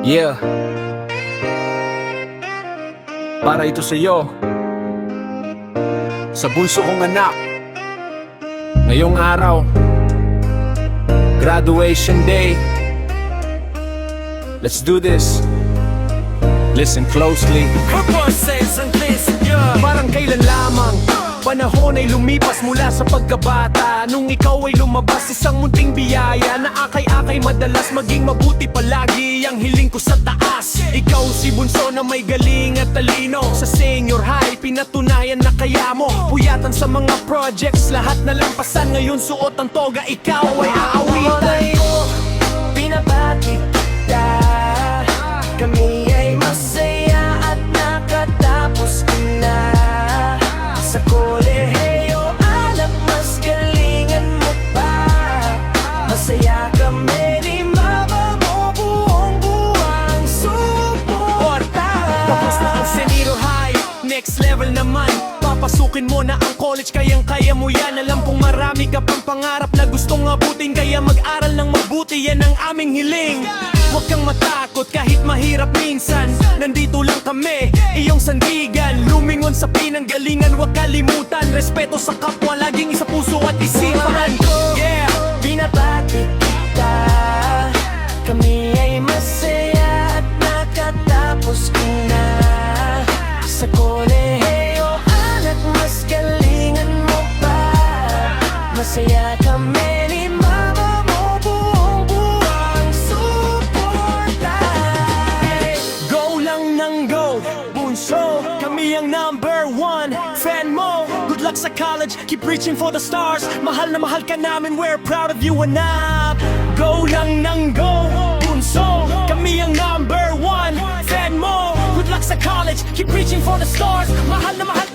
Yeah. Para ito sa'yo, sa bunso kong anak. Ngayong araw, graduation day. Let's do this. Listen closely. Parang kailan lamang panahon ay lumipas mula sa pagkabata. Nung ikaw ay lumabas, isang munting biyaya na akay-akay madalas maging mabuti palagi. Ang hiling ko sa taas, ikaw si bunso na may galing at talino. Sa senior high, pinatunayan na kaya mo. Puyatan sa mga projects, lahat na lampasan. Ngayon suot ang toga, ikaw ay aawitan. Binabati kita, kami ay masaya at nakatapos ka na. Sa kolehiyo, anak, mas galingan mo pa. Masaya kami ni mama mo, buong buwang suporta. Tapos na ang senior high, next level naman. Papasukin mo na ang college, kayang-kaya mo yan. Alam kong marami ka pang pangarap na gustong abutin, kaya mag-aral ng mabuti, yan ang aming hiling. Huwag kang matakot kahit mahirap minsan. Nandito lang kami, iyong sandigan. Lumingon sa pinanggalingan, huwag kalimutan. Respeto sa kapwa, laging isa puso at isipan. Yeah! Binabati kita, kami ay masaya at nakatapos ka na. Sa kolehiyo, anak, mas galingan mo pa. Masaya kami ni mama mo, buong buwang suporta. Go lang ng go, bunso, kami ang #1 fan mo. Good luck sa college, keep reaching for the stars. Mahal na mahal ka namin, we're proud of you anak. Go lang ng go, bunso, kami ang #1 fan mo. Good luck sa college, keep reaching for the stars. Mahal na mahal